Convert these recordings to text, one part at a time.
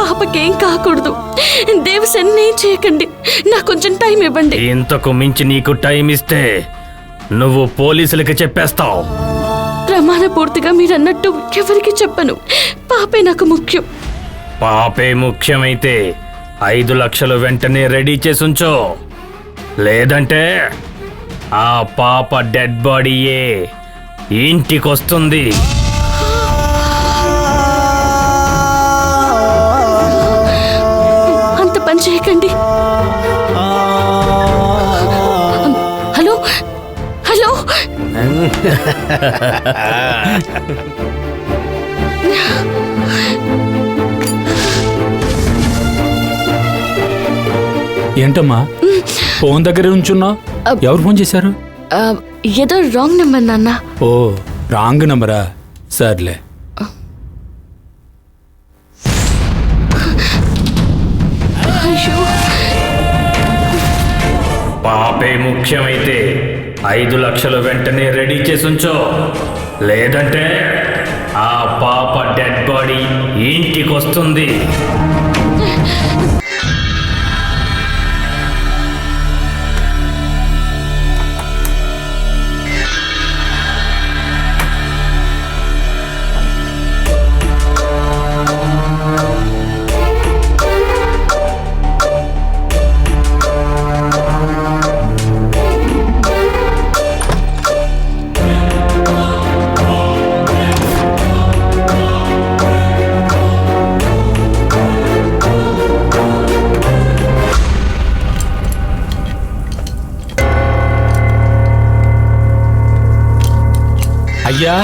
పాపకేం కాకూడదు. దేవసేన చేయకండి, నాకు కొంచెం టైం ఇవ్వండి. ఇంతకు మించి నీకు టైం ఇస్తే నువ్వు పోలీసులకి చెప్పేస్తావు. ప్రమాణ పూర్తిగా మీరన్నట్టు ఎవరికి చెప్పను. పాపే నాకు ముఖ్యం. పాపే ముఖ్యమైతే 5 లక్షలు వెంటనే రెడీ చేసుంచో. లేదంటే ఆ పాప డెడ్ బాడీయే ఇంటికొస్తుంది. అంత పని చేయకండి. హలో హలో ఏంటమ్మా ఫోన్ దగ్గర ఉంచున్నా? ఎవరు ఫోన్ చేశారు? ఏదో రాంగ్ నెంబర్ నాన్న. ఓ రాంగ్ నంబరా? సర్లే. పాపే ముఖ్యమైతే 5 లక్షలు వెంటనే రెడీ చేసుంచో. లేదంటే ఆ పాప డెడ్ బాడీ ఇంటికొస్తుంది. అయ్యా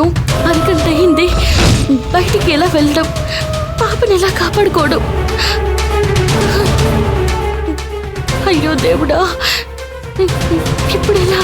వచ్చాను, అరగంట అయింది. బయటికి ఎలా వెళ్ళడం, పాపని ఎలా కాపాడుకోవడం? అయ్యో దేవుడా, ఇప్పుడు ఎలా?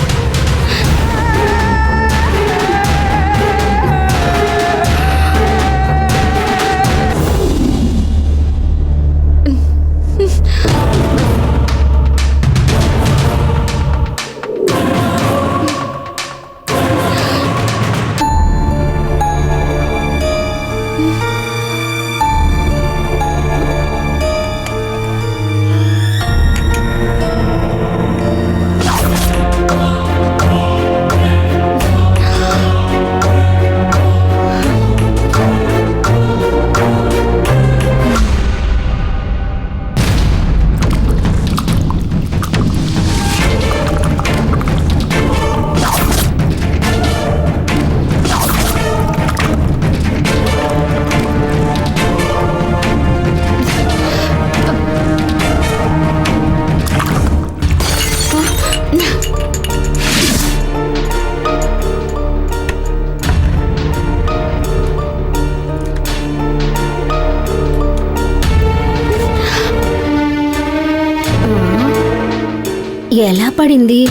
ఎలా పడింది?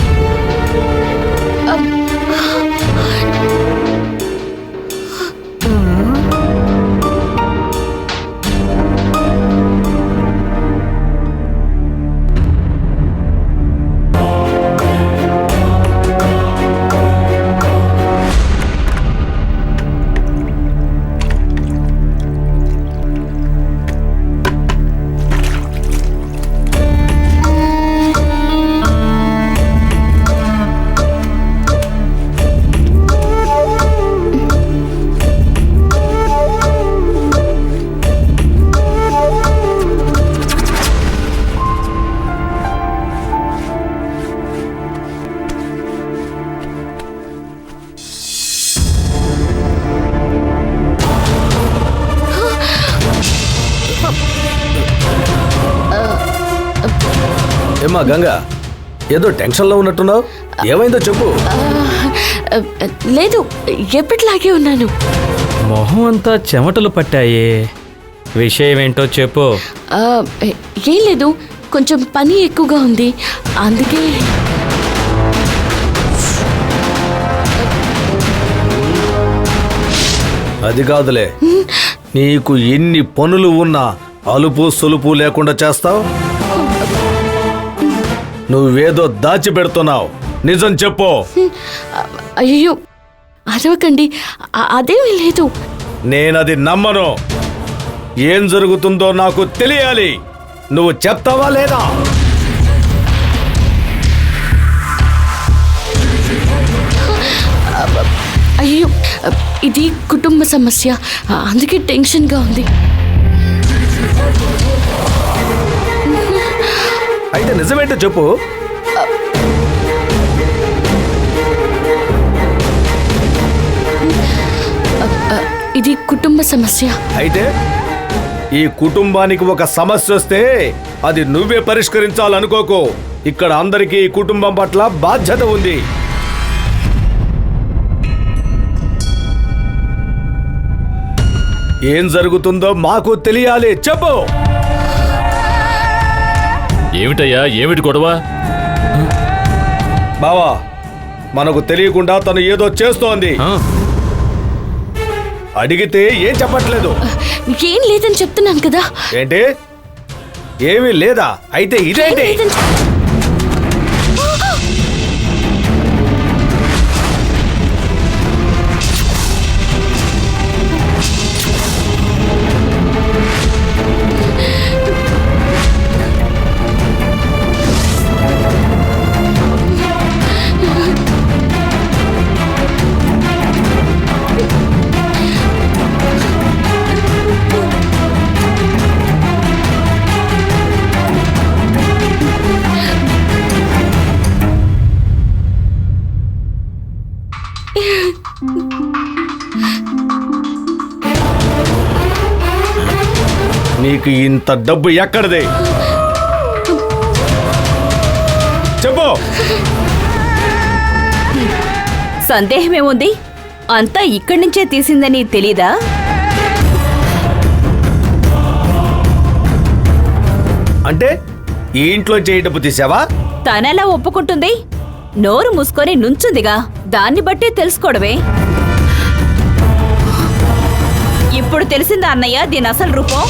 ఏమ్మా గంగా, ఏదో టెన్షన్లో ఉన్నట్టున్నావు, ఏమైందో చెప్పు. లేదు, ఎప్పటిలాగే ఉన్నాను. మొహం అంతా చెమటలు పట్టాయే, విషయం ఏంటో చెప్పు. ఆ, ఏం లేదు, కొంచెం పని ఎక్కువగా ఉంది, అందుకే. అది కాదులే, నీకు ఎన్ని పనులు ఉన్నా అలుపు సొలుపు లేకుండా చేస్తావు. నువ్వేదో దాచిపెడుతున్నావు, నిజం చెప్పు. అయ్యో అరవకండి, అదేమీ లేదు. నేనది నమ్మను. ఏం జరుగుతుందో నాకు తెలియాలి. నువ్వు చెప్తావా లేదా? అయ్యో, ఇది కుటుంబ సమస్య, అందుకే టెన్షన్గా ఉంది. అయితే నిజమేంటో చెప్పు. ఇది కుటుంబ సమస్య. అయితే ఈ కుటుంబానికి ఒక సమస్య వస్తే అది నువ్వే పరిష్కరించాలనుకోకు. ఇక్కడ అందరికీ ఈ కుటుంబం పట్ల బాధ్యత ఉంది. ఏం జరుగుతుందో మాకు తెలియాలి, చెప్పు. ఏమిటయ్యా, ఏమిటి గొడవ? బావా, మనకు తెలియకుండా తను ఏదో చేస్తోంది. అడిగితే ఏం చెప్పట్లేదు. ఏం లేదని చెప్తున్నాను కదా. ఏంటి, ఏమీ లేదా? అయితే ఇదేంటి? నీకు ఇంత డబ్బు ఎక్కడిది? చెప్పు. సందేహమేముంది? అంతా ఇక్కడి నుంచే తీసిందని తెలీదా? అంటే ఈ ఇంట్లో చేయి డబ్బు తీసావా? తనెలా ఒప్పుకుంటుంది? నోరు మూసుకొని నుంచుందిగా, దాన్ని బట్టి తెలుసుకోవడమే. ఇప్పుడు తెలిసిందా అన్నయ్య దీని అసలు రూపం?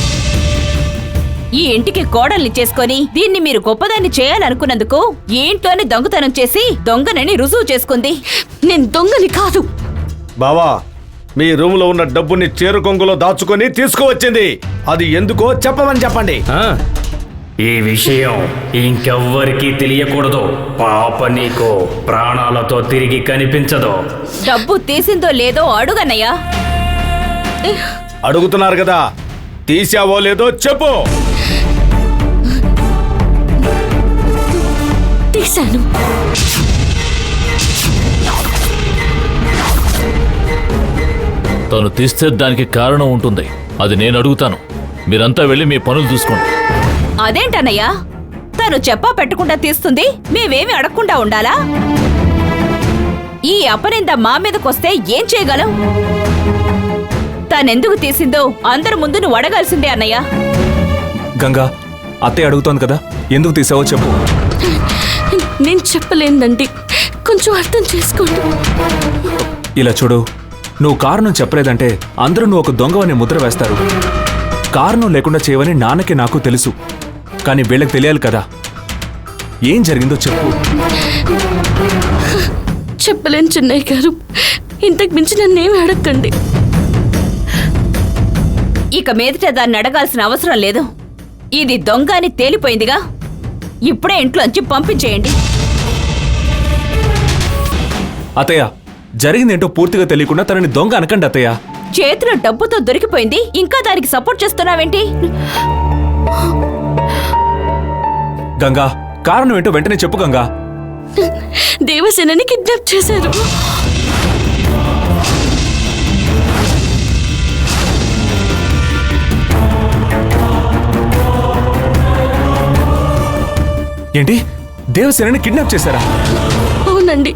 ఈ ఇంటికి కోడల్ని చేసుకొని దీన్ని మీరు గొప్పదాన్ని చేయాలనుకున్నందుకు ఈ ఇంట్లోనే దొంగతనం చేసి దొంగనని రుజువు చేసుకుంది. నేను దొంగని కాదు. బావా, మీ రూమ్ లో ఉన్న డబ్బుని చీర కొంగులో దాచుకొని తీసుకువచ్చింది. అది ఎందుకో చెప్పమని చెప్పండి. ఆ? ఈ విషయం ఇంకెవ్వరికీ తెలియకూడదు. పాప నీకు ప్రాణాలతో తిరిగి కనిపించదు. డబ్బు తీసిందో లేదో అడుగన్నయ్యా. అడుగుతున్నారు కదా, తీసావో లేదో చెప్పు. తీశాను. తను తీస్తే దానికి కారణం ఉంటుంది. అది నేను అడుగుతాను. మీరంతా వెళ్ళి మీ పనులు చూసుకోండి. అదేంటన్నయ్యా, తను చెప్పా పెట్టకుండా తీస్తుంది, మేమేమి అడగకుండా ఉండాలా? ఈ అపనింద మా మీదకొస్తే ఏం చేయగలం? తనెందుకు తీసిందో అందరి ముందు నువ్వు అడగాల్సిందే అన్నయ్య. గంగా, అత్తయ్య అడుగుతోంది కదా, ఎందుకు తీసావో చెప్పు. నేను చెప్పలేనండి, కొంచెం అర్థం చేసుకోండి. ఇలా చూడు, నువ్వు కారణం చెప్పలేదంటే అందరూ నువ్వు ఒక దొంగవని ముద్ర వేస్తారు. కారణం లేకుండా చేయవని నాన్నకి నాకు తెలుసు, కానీ వీళ్ళకి తెలియాలి కదా. ఏం జరిగిందో చెప్పు. చెప్పలేను చిన్నయ్య గారు, ఇంతకు మించి నన్నేమి అడగండి. ఇక మీదట దాన్ని అడగాల్సిన అవసరం లేదు. ఇది దొంగ అని తేలిపోయిందిగా, ఇప్పుడే ఇంట్లోంచి పంపించేయండి. అత్తయ్య, జరిగిందేంటో పూర్తిగా తెలియకుండా తనని దొంగ అనకండి అత్తయ్య. చేతిలో డబ్బుతో దొరికిపోయింది, ఇంకా దానికి సపోర్ట్ చేస్తున్నావేంటి? గంగా, కారణం ఏంటో వెంటనే చెప్పు గంగా. దేవసేనని కిడ్నాప్ చేశారు. ఏంటి, దేవసేనని కిడ్నాప్ చేశారా? అవునండి,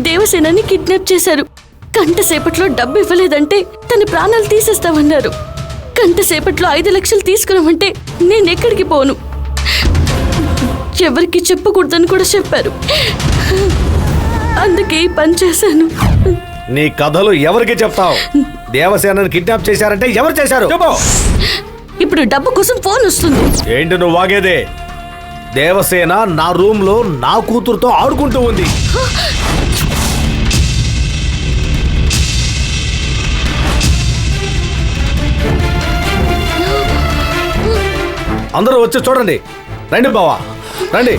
దేవసేనని కిడ్నాప్ చేశారు. గంట సేపట్లో డబ్బు ఇవ్వలేదంటే తన ప్రాణాలు తీసేస్తామన్నారు. గంట సేపట్లో 5 లక్షలు తీసుకురామంటే నేను ఎక్కడికి పోను, ఎవరికి చెప్పకూడదని కూడా చెప్పారు. అందుకే ఈ పని చేశాను. నీ కథలు ఎవరికి చెప్తావు? దేవసేనని కిడ్నాప్ చేశారంటే ఎవరు చేశారు చెప్పు. ఇప్పుడు డబ్బు కోసం ఫోన్ వస్తుంది. ఏంటి నువ్వు వాగేదే? దేవసేన నా రూమ్ లో నా కూతురుతో ఆడుకుంటూ ఉంది. అందరూ వచ్చి చూడండి. రండి బావా, రండి.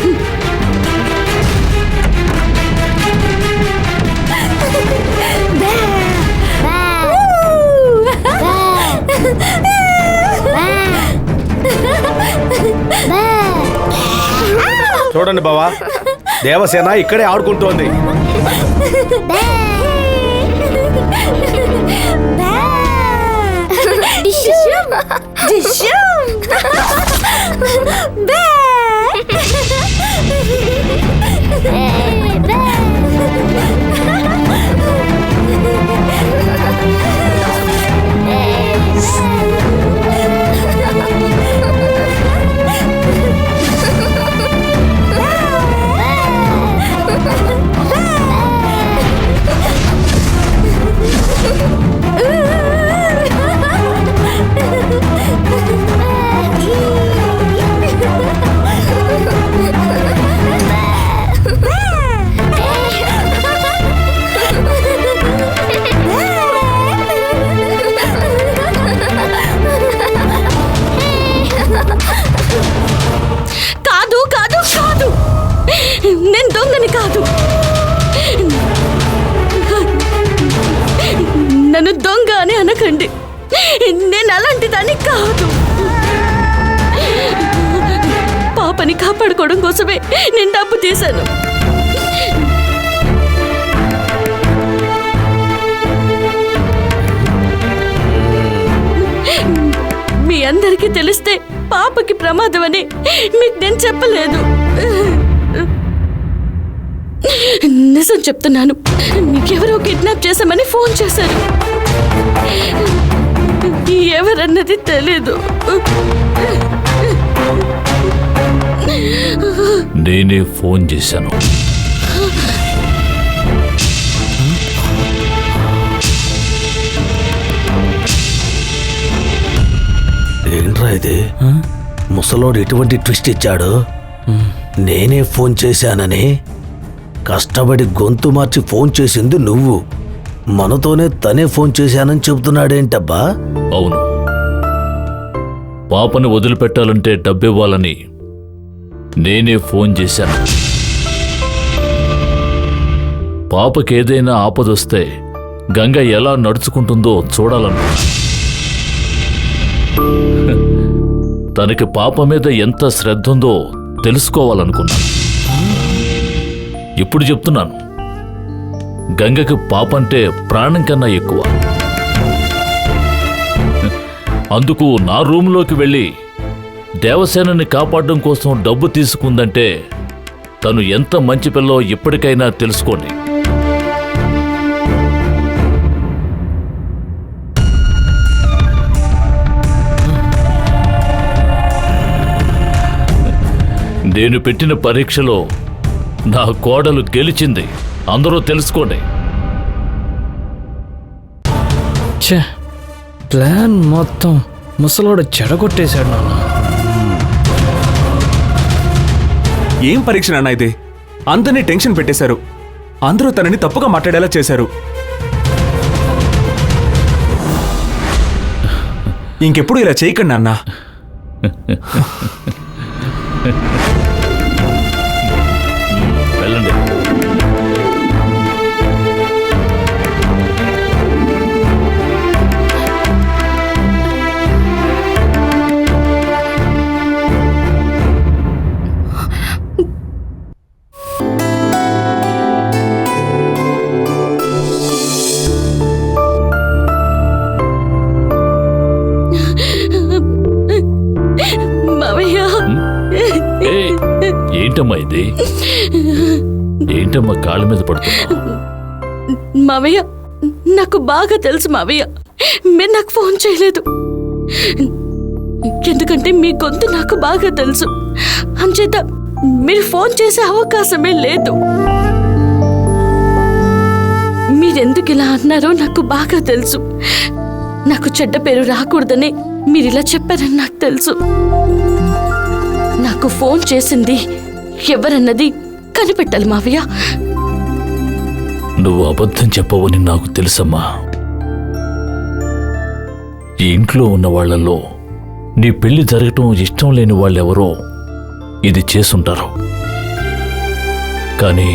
చూడండి బావా, దేవసేన ఇక్కడే ఆడుకుంటోంది. కాదు కాదు కాదు, నేను దొంగని కాదు. నన్ను దొంగ అని అనకండి, నేను అలాంటి దాన్ని కాదు. పాపని కాపాడుకోవడం కోసమే నేను డబ్బు తీశాను. మీ అందరికీ తెలిస్తే పాపకి ప్రమాదం అని మీకు నేను చెప్పలేదు. నిజం చెప్తున్నాను, ఎవరో కిడ్నాప్ చేశామని ఫోన్ చేశారు. ఎవరన్నది తెలీదు. నేనే ఫోన్ చేశాను. ఏంట్రా ఇది? ముసలోడు ఎటువంటి ట్విస్ట్ ఇచ్చాడు? నేనే ఫోన్ చేశానని కష్టపడి గొంతు మార్చి ఫోన్ చేసింది నువ్వు, మనతోనే తనే ఫోన్ చేశానని చెబుతున్నాడేంటబ్బా? అవును, పాపని వదిలిపెట్టాలంటే డబ్బివ్వాలని నేనే ఫోన్ చేశాను. పాపకేదైనా ఆపదొస్తే గంగ ఎలా నడుచుకుంటుందో చూడాలనుకున్నా. తనకి పాప మీద ఎంత శ్రద్ధ ఉందో తెలుసుకోవాలనుకున్నాను. ఇప్పుడు చెప్తున్నాను, గంగకి పాప అంటే ప్రాణం కన్నా ఎక్కువ. అందుకు నా రూంలోకి వెళ్ళి దేవసేనని కాపాడడం కోసం డబ్బు తీసుకుందంటే తను ఎంత మంచి పిల్లో ఇప్పటికైనా తెలుసుకోండి. నేను పెట్టిన పరీక్షలో నా కోడలు గెలిచింది, అందరూ తెలుసుకోండి. ఛే, ప్లాన్ మొత్తం ముసలోడు చెడగొట్టేశాడు నాన్న. ఏం పరీక్ష నాన్న ఇది? అందరినీ టెన్షన్ పెట్టేశారు. అందరూ తనని తప్పుగా మాట్లాడేలా చేశారు. ఇంకెప్పుడు ఇలా చేయకండి నాన్న. వెళ్ళండి. మావయ్య, ఏయ్, ఏంటమ్మా ఇది? ఏంటమ్మా కాళ్ళ మీద పడుతున్నా? మావయ్య, నాకు బాగా తెలుసు మావయ్య, మీరు నాకు ఫోన్ చేయలేదు. ఎందుకంటే మీ గొంతు నాకు బాగా తెలుసు. అంచేత మీరు ఫోన్ చేసే అవకాశమే లేదు. మీరెందుకు ఇలా అన్నారో నాకు బాగా తెలుసు. నాకు చెడ్డ పేరు రాకూడదని మీరు ఇలా చెప్పారని నాకు తెలుసు. నాకు ఫోన్ చేసింది ఎవరన్నది కనిపెట్టాలి మావయ్య. నువ్వు అబద్ధం చెప్పవని నాకు తెలుసమ్మా. ఈ ఇంట్లో ఉన్న వాళ్లలో నీ పెళ్లి జరగటం ఇష్టం లేని వాళ్ళెవరో ఇది చేసుంటారు. కానీ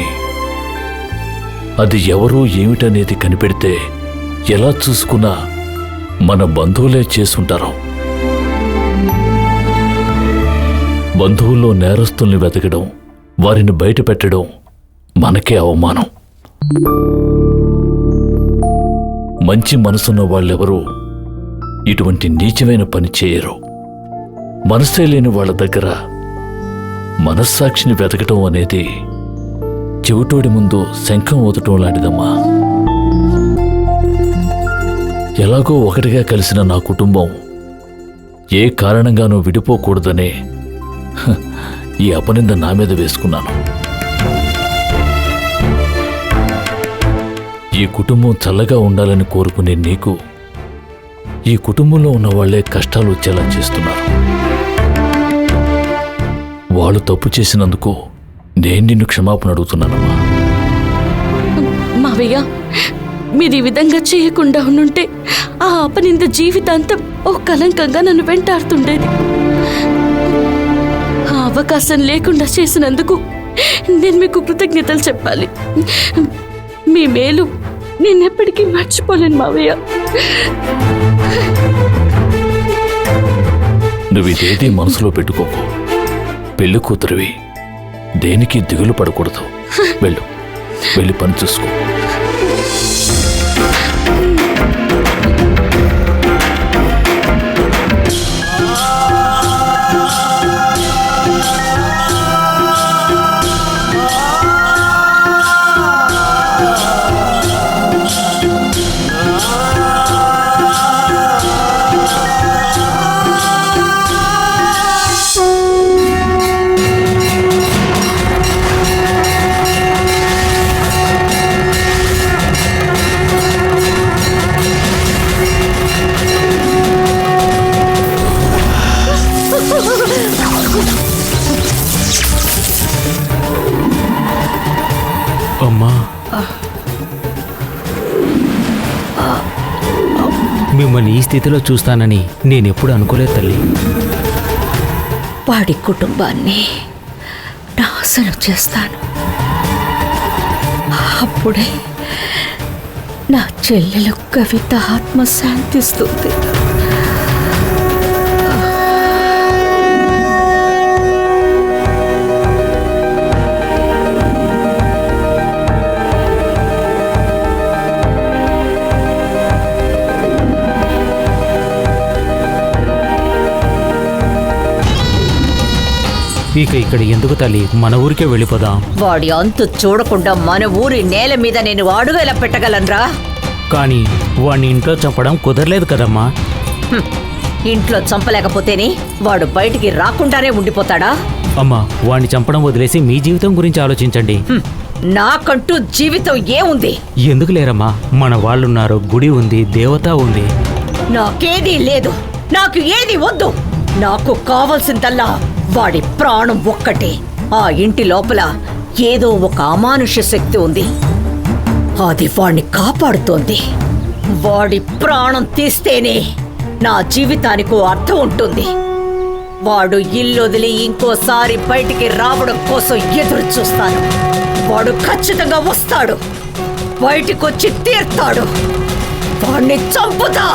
అది ఎవరో ఏమిటనేది కనిపెడితే ఎలా చూసుకున్నా మన బంధువులే చేసుంటారు. బంధువుల్లో నేరస్తుల్ని వెతకడం, వారిని బయట పెట్టడం మనకే అవమానం. మంచి మనసున్న వాళ్ళెవరూ ఇటువంటి నీచమైన పని చేయరు. మనసే లేని వాళ్ళ దగ్గర మనస్సాక్షిని వెతకటం అనేది చెవిటోడి ముందు శంఖం ఊదటం లాంటిదమ్మా. ఎలాగో ఒకటిగా కలిసిన నా కుటుంబం ఏ కారణంగానూ విడిపోకూడదనే ఈ అపనింద నా మీద వేసుకున్నాను. ఈ కుటుంబం చల్లగా ఉండాలని కోరుకునే నీకు ఈ కుటుంబంలో ఉన్న వాళ్లే కష్టాలు వచ్చేలా చేస్తున్నారు. వాళ్ళు తప్పు చేసినందుకు నేను నిన్ను క్షమాపణ అడుగుతున్నానమ్మా. మావయ్య, మీరు ఈ విధంగా చేయకుండా ఉండుంటే ఆ అపనింద జీవితాంతం ఓ కలంకంగా నన్ను వెంటాడుతుండేది. ఆ అవకాశం లేకుండా చేసినందుకు నేను మీకు కృతజ్ఞతలు చెప్పాలి. మీ మేలు నేనెప్పటికీ మర్చిపోలేను మావయ్య. నువ్వు ఇదేదీ మనసులో పెట్టుకోకు. పెళ్లి కూతురివి, దేనికి దిగులు పడకూడదు. వెళ్ళి పని చూసుకో. మిమ్మల్ని ఈ స్థితిలో చూస్తానని నేనెప్పుడు అనుకోలేదు తల్లి. వాడి కుటుంబాన్ని నాశనం చేస్తాను. అప్పుడే నా చెల్లెలు కవిత ఆత్మ శాంతిస్తుంది. ఇక ఇక్కడ ఎందుకు తల్లి, మన ఊరికే వెళ్ళిపోదాం. వాడి అంతు చూడకుండా మన ఊరి నేల మీద నేను అడుగు ఎలా పెట్టగలనరా? కానీ వాడిని ఇంట్లో చంపడం కుదరలేదు కదమ్మా. ఇంట్లో చంపలేకపోతేనే వాడు బయటికి రాకుండానే ఉండిపోతాడా? అమ్మా, వాడిని చంపడం వదిలేసి మీ జీవితం గురించి ఆలోచించండి. నాకంటూ జీవితం ఏముంది? ఎందుకు లేరమ్మా, మన వాళ్ళున్నారు, గుడి ఉంది, దేవత ఉంది. నాకేదీ లేదు, నాకు ఏది వద్దు. నాకు కావాల్సిందల్లా వాడి ప్రాణం ఒక్కటే. ఆ ఇంటి లోపల ఏదో ఒక అమానుష్య శక్తి ఉంది, అది వాణ్ణి కాపాడుతోంది. వాడి ప్రాణం తీస్తేనే నా జీవితానికి అర్థం ఉంటుంది. వాడు ఇల్లొదిలి ఇంకోసారి బయటికి రావడం కోసం ఎదురు చూస్తాను. వాడు ఖచ్చితంగా వస్తాడు, బయటికొచ్చి తీర్తాడు. వాణ్ణి చంపుతా.